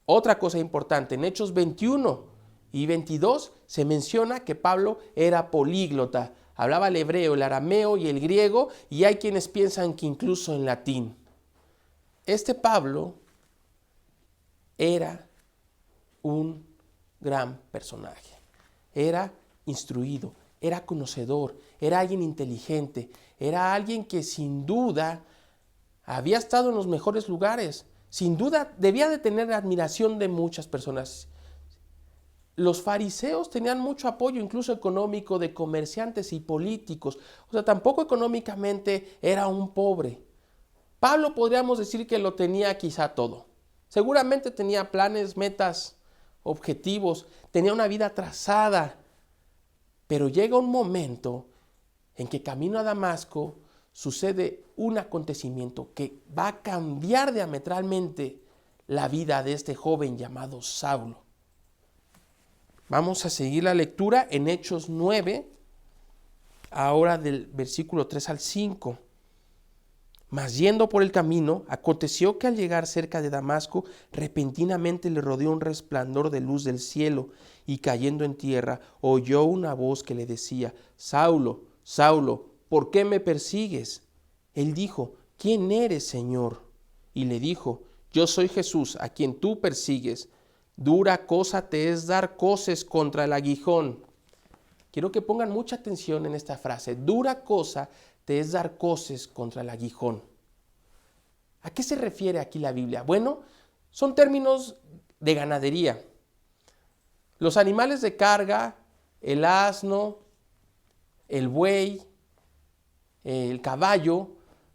S15: Otra cosa importante, en Hechos 21 y 22 se menciona que Pablo era políglota. Hablaba el hebreo, el arameo y el griego, y hay quienes piensan que incluso en latín. Este Pablo era un gran personaje. Era instruido, era conocedor, era alguien inteligente, era alguien que sin duda había estado en los mejores lugares. Sin duda debía de tener admiración de muchas personas. Los fariseos tenían mucho apoyo, incluso económico, de comerciantes y políticos. O sea, tampoco económicamente era un pobre. Pablo podríamos decir que lo tenía quizá todo. Seguramente tenía planes, metas, objetivos, tenía una vida trazada. Pero llega un momento en que camino a Damasco sucede un acontecimiento que va a cambiar diametralmente la vida de este joven llamado Saulo. Vamos a seguir la lectura en Hechos 9, ahora del versículo 3 al 5. Mas yendo por el camino, aconteció que al llegar cerca de Damasco, repentinamente le rodeó un resplandor de luz del cielo, y cayendo en tierra, oyó una voz que le decía: Saulo, Saulo, ¿por qué me persigues? Él dijo: ¿quién eres, Señor? Y le dijo: yo soy Jesús, a quien tú persigues. Dura cosa te es dar coces contra el aguijón. Quiero que pongan mucha atención en esta frase. Dura cosa te es dar coces contra el aguijón. ¿A qué se refiere aquí la Biblia? Bueno, son términos de ganadería. Los animales de carga, el asno, el buey, el caballo,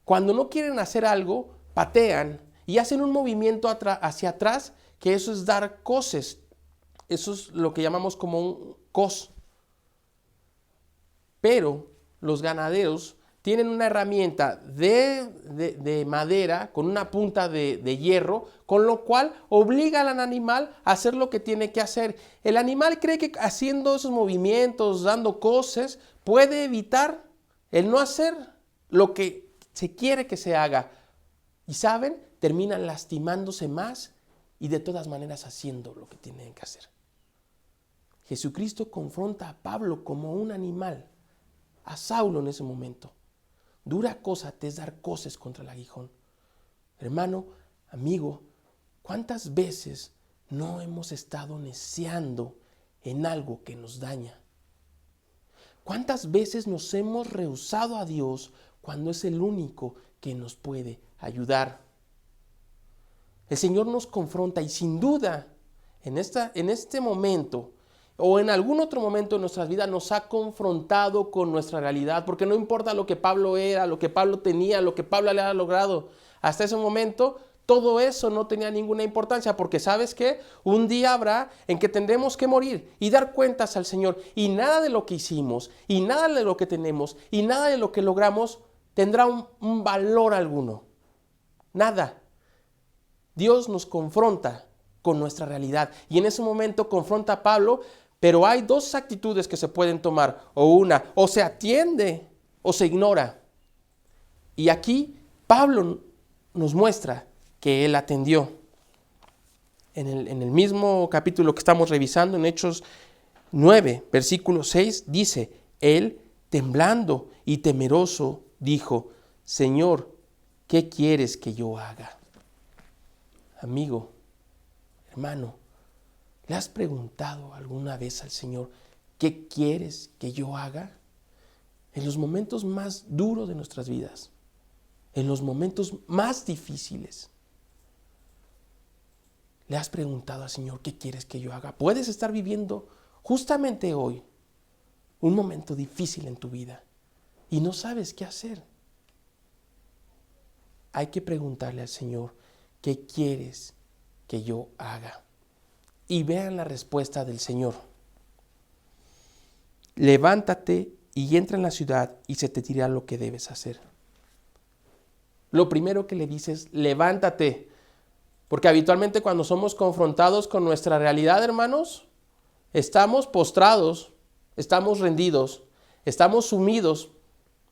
S15: cuando no quieren hacer algo, patean y hacen un movimiento hacia atrás, que eso es dar coces. Eso es lo que llamamos como un cos. Pero los ganaderos tienen una herramienta de madera con una punta de hierro, con lo cual obligan al animal a hacer lo que tiene que hacer. El animal cree que haciendo esos movimientos, dando coces, puede evitar el no hacer lo que se quiere que se haga. Y ¿saben? Terminan lastimándose más y de todas maneras haciendo lo que tienen que hacer. Jesucristo confronta a Pablo como un animal, a Saulo en ese momento. Dura cosa te es dar coces contra el aguijón. Hermano, amigo, ¿cuántas veces no hemos estado neciando en algo que nos daña? ¿Cuántas veces nos hemos rehusado a Dios cuando es el único que nos puede ayudar? El Señor nos confronta y sin duda en este momento o en algún otro momento de nuestra vida nos ha confrontado con nuestra realidad, porque no importa lo que Pablo era, lo que Pablo tenía, lo que Pablo le ha logrado, hasta ese momento todo eso no tenía ninguna importancia, porque ¿sabes qué? Un día habrá en que tendremos que morir y dar cuentas al Señor, y nada de lo que hicimos, y nada de lo que tenemos, y nada de lo que logramos tendrá un valor alguno. Nada. Dios nos confronta con nuestra realidad, y en ese momento confronta a Pablo, pero hay dos actitudes que se pueden tomar, o se atiende o se ignora. Y aquí Pablo nos muestra que él atendió. En el mismo capítulo que estamos revisando, en Hechos 9, versículo 6, dice, él, temblando y temeroso, dijo, Señor, ¿qué quieres que yo haga? Amigo, hermano, ¿le has preguntado alguna vez al Señor, ¿qué quieres que yo haga? En los momentos más duros de nuestras vidas, en los momentos más difíciles, ¿le has preguntado al Señor, ¿qué quieres que yo haga? Puedes estar viviendo justamente hoy un momento difícil en tu vida y no sabes qué hacer. Hay que preguntarle al Señor, ¿qué quieres que yo haga? Y vean la respuesta del Señor. Levántate y entra en la ciudad y se te dirá lo que debes hacer. Lo primero que le dice es, levántate. Porque habitualmente cuando somos confrontados con nuestra realidad, hermanos, estamos postrados, estamos rendidos, estamos sumidos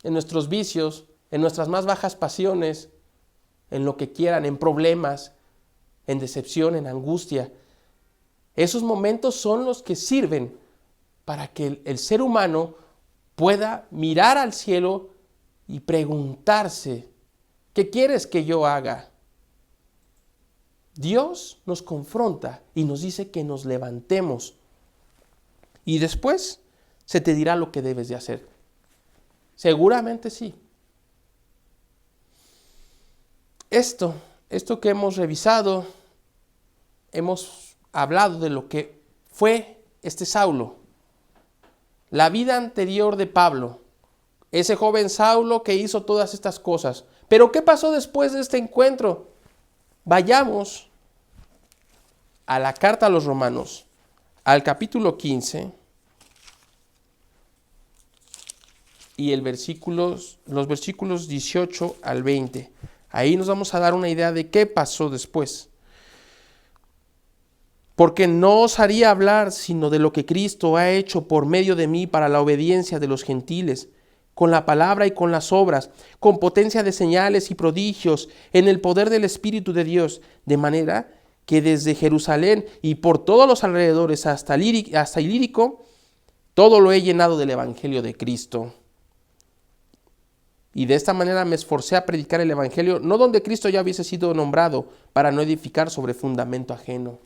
S15: en nuestros vicios, en nuestras más bajas pasiones, en lo que quieran, en problemas, en decepción, en angustia. Esos momentos son los que sirven para que el ser humano pueda mirar al cielo y preguntarse, ¿qué quieres que yo haga? Dios nos confronta y nos dice que nos levantemos y después se te dirá lo que debes de hacer. Seguramente sí. Esto que hemos revisado, hemos hablado de lo que fue este Saulo, la vida anterior de Pablo, ese joven Saulo que hizo todas estas cosas. Pero ¿qué pasó después de este encuentro? Vayamos a la carta a los Romanos, al capítulo 15 y los versículos 18 al 20. Ahí nos vamos a dar una idea de qué pasó después. Porque no os haría hablar sino de lo que Cristo ha hecho por medio de mí para la obediencia de los gentiles, con la palabra y con las obras, con potencia de señales y prodigios, en el poder del Espíritu de Dios, de manera que desde Jerusalén y por todos los alrededores hasta Ilírico, todo lo he llenado del Evangelio de Cristo. Y de esta manera me esforcé a predicar el Evangelio, no donde Cristo ya hubiese sido nombrado, para no edificar sobre fundamento ajeno.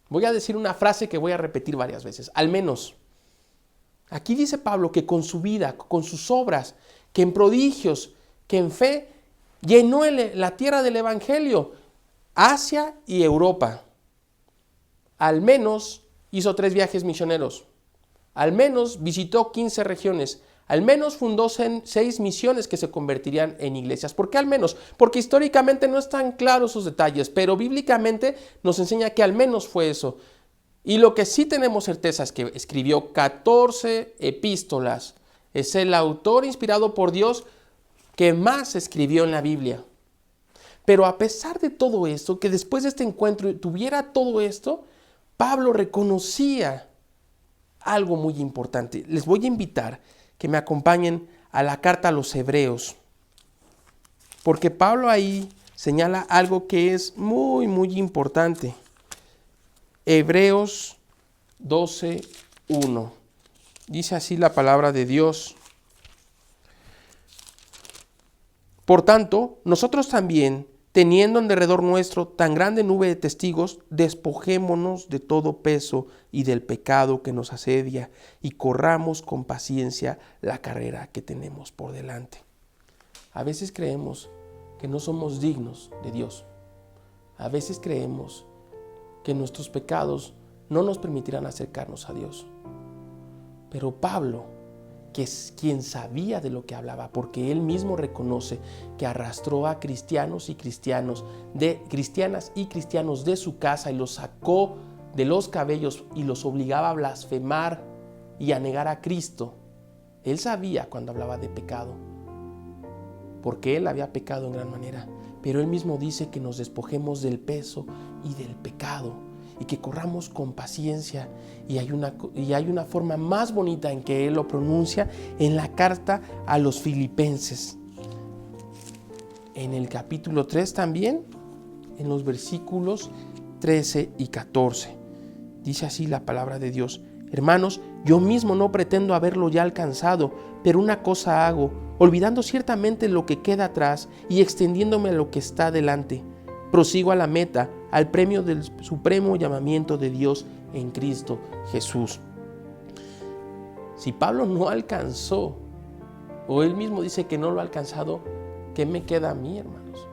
S15: Voy a decir una frase que voy a repetir varias veces, al menos. Aquí dice Pablo que con su vida, con sus obras, que en prodigios, que en fe, llenó la tierra del Evangelio, Asia y Europa. Al menos hizo 3 viajes misioneros. Al menos visitó 15 regiones. Al menos fundó 6 misiones que se convertirían en iglesias. ¿Por qué al menos? Porque históricamente no están claros sus detalles, pero bíblicamente nos enseña que al menos fue eso. Y lo que sí tenemos certeza es que escribió 14 epístolas. Es el autor inspirado por Dios que más escribió en la Biblia. Pero a pesar de todo esto, que después de este encuentro tuviera todo esto, Pablo reconocía algo muy importante. Les voy a invitar que me acompañen a la carta a los Hebreos, porque Pablo ahí señala algo que es muy, muy importante. Hebreos 12:1. Dice así la palabra de Dios. Por tanto, nosotros también, teniendo en derredor nuestro tan grande nube de testigos, despojémonos de todo peso y del pecado que nos asedia y corramos con paciencia la carrera que tenemos por delante. A veces creemos que no somos dignos de Dios. A veces creemos que nuestros pecados no nos permitirán acercarnos a Dios. Pero Pablo, que es quien sabía de lo que hablaba, porque él mismo reconoce que arrastró a cristianas y cristianos de su casa y los sacó de los cabellos y los obligaba a blasfemar y a negar a Cristo. Él sabía cuando hablaba de pecado, porque él había pecado en gran manera, pero él mismo dice que nos despojemos del peso y del pecado y que corramos con paciencia, y hay una forma más bonita en que él lo pronuncia en la carta a los Filipenses, en el capítulo 3 también, en los versículos 13 y 14. Dice así la palabra de Dios: hermanos, yo mismo no pretendo haberlo ya alcanzado, pero una cosa hago, olvidando ciertamente lo que queda atrás y extendiéndome a lo que está delante. Prosigo a la meta, al premio del supremo llamamiento de Dios en Cristo Jesús. Si Pablo no alcanzó, o él mismo dice que no lo ha alcanzado, ¿qué me queda a mí, hermanos?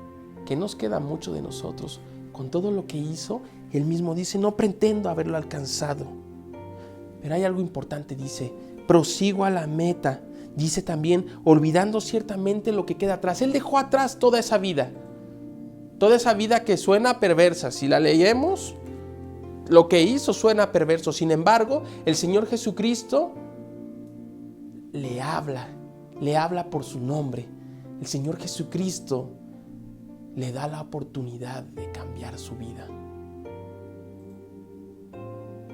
S15: ¿Qué nos queda mucho de nosotros? Con todo lo que hizo, él mismo dice, no pretendo haberlo alcanzado. Pero hay algo importante, dice, prosigo a la meta. Dice también, olvidando ciertamente lo que queda atrás. Él dejó atrás toda esa vida que suena perversa. Si la leemos, lo que hizo suena perverso. Sin embargo, el Señor Jesucristo le habla por su nombre. El Señor Jesucristo le da la oportunidad de cambiar su vida.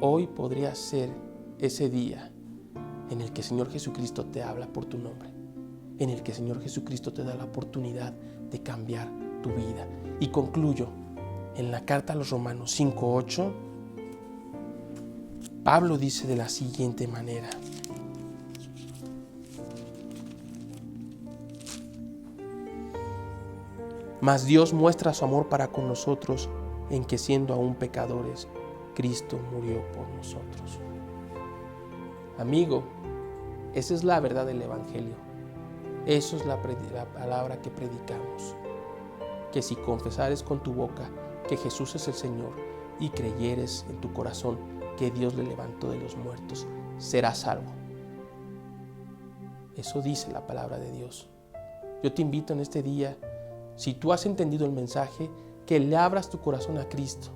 S15: Hoy podría ser ese día en el que el Señor Jesucristo te habla por tu nombre, en el que el Señor Jesucristo te da la oportunidad de cambiar tu vida. Y concluyo en la carta a los Romanos 5:8. Pablo dice de la siguiente manera: mas Dios muestra su amor para con nosotros en que, siendo aún pecadores, Cristo murió por nosotros. Amigo, esa es la verdad del Evangelio. Eso es la palabra que predicamos. Que si confesares con tu boca que Jesús es el Señor y creyeres en tu corazón que Dios le levantó de los muertos, serás salvo. Eso dice la palabra de Dios. Yo te invito en este día, si tú has entendido el mensaje, que le abras tu corazón a Cristo,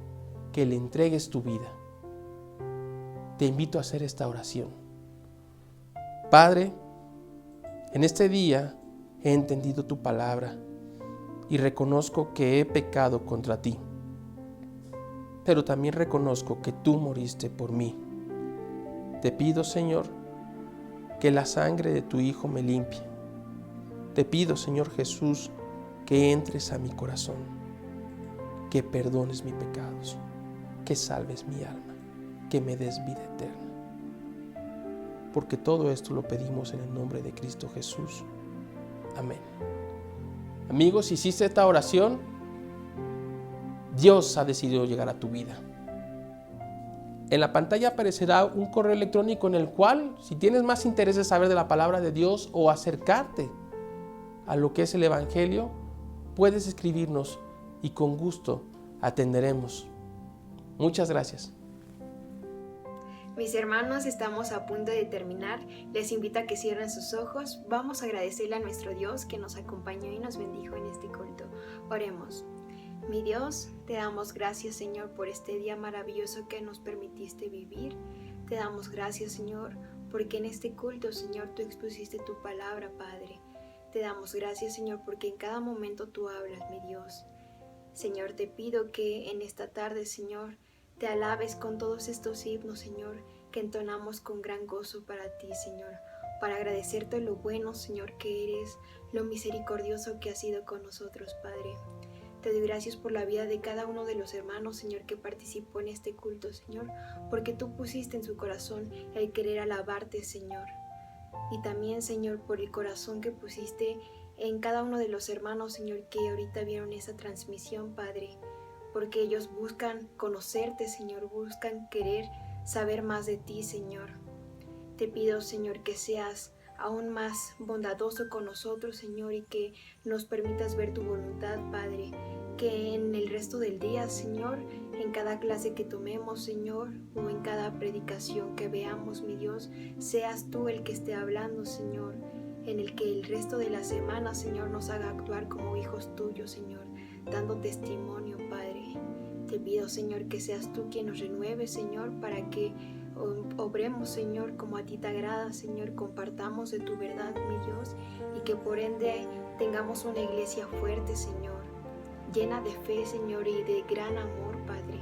S15: que le entregues tu vida. Te invito a hacer esta oración. Padre, en este día he entendido tu palabra y reconozco que he pecado contra ti, pero también reconozco que tú moriste por mí. Te pido, Señor, que la sangre de tu Hijo me limpie. Te pido, Señor Jesús, que entres a mi corazón, que perdones mis pecados, que salves mi alma, que me des vida eterna. Porque todo esto lo pedimos en el nombre de Cristo Jesús. Amén. Amigos, si hiciste esta oración, Dios ha decidido llegar a tu vida. En la pantalla aparecerá un correo electrónico en el cual, si tienes más interés de saber de la palabra de Dios o acercarte a lo que es el Evangelio, puedes escribirnos y con gusto atenderemos. Muchas gracias.
S16: Mis hermanos, estamos a punto de terminar. Les invito a que cierren sus ojos. Vamos a agradecerle a nuestro Dios que nos acompañó y nos bendijo en este culto. Oremos. Mi Dios, te damos gracias, Señor, por este día maravilloso que nos permitiste vivir. Te damos gracias, Señor, porque en este culto, Señor, tú expusiste tu palabra, Padre. Te damos gracias, Señor, porque en cada momento tú hablas, mi Dios. Señor, te pido que en esta tarde, Señor, te alabes con todos estos himnos, Señor, que entonamos con gran gozo para ti, Señor, para agradecerte lo bueno, Señor, que eres, lo misericordioso que has sido con nosotros, Padre. Te doy gracias por la vida de cada uno de los hermanos, Señor, que participó en este culto, Señor, porque tú pusiste en su corazón el querer alabarte, Señor. Y también, Señor, por el corazón que pusiste en cada uno de los hermanos, Señor, que ahorita vieron esa transmisión, Padre, porque ellos buscan conocerte, Señor, buscan querer saber más de ti, Señor. Te pido, Señor, que seas aún más bondadoso con nosotros, Señor, y que nos permitas ver tu voluntad, Padre, que en el resto del día, Señor, en cada clase que tomemos, Señor, o en cada predicación que veamos, mi Dios, seas tú el que esté hablando, Señor, en el que el resto de la semana, Señor, nos haga actuar como hijos tuyos, Señor, dando testimonio, Padre. Te pido, Señor, que seas tú quien nos renueve, Señor, para que obremos, Señor, como a ti te agrada, Señor, compartamos de tu verdad, mi Dios, y que por ende tengamos una iglesia fuerte, Señor, llena de fe, Señor, y de gran amor, Padre.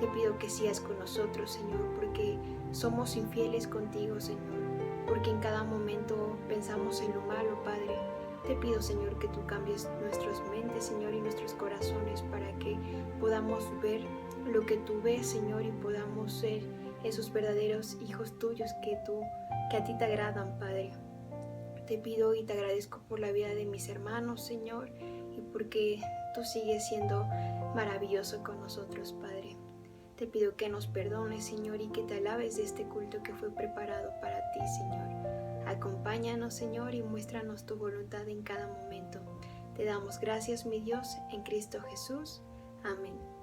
S16: Te pido que seas con nosotros, Señor, porque somos infieles contigo, Señor, porque en cada momento pensamos en lo malo, Padre. Te pido, Señor, que tú cambies nuestras mentes, Señor, y nuestros corazones para que podamos ver lo que tú ves, Señor, y podamos ser esos verdaderos hijos tuyos que a ti te agradan, Padre. Te pido y te agradezco por la vida de mis hermanos, Señor, y porque tú sigues siendo maravilloso con nosotros, Padre. Te pido que nos perdones, Señor, y que te alabes de este culto que fue preparado para ti, Señor. Acompáñanos, Señor, y muéstranos tu voluntad en cada momento. Te damos gracias, mi Dios, en Cristo Jesús. Amén.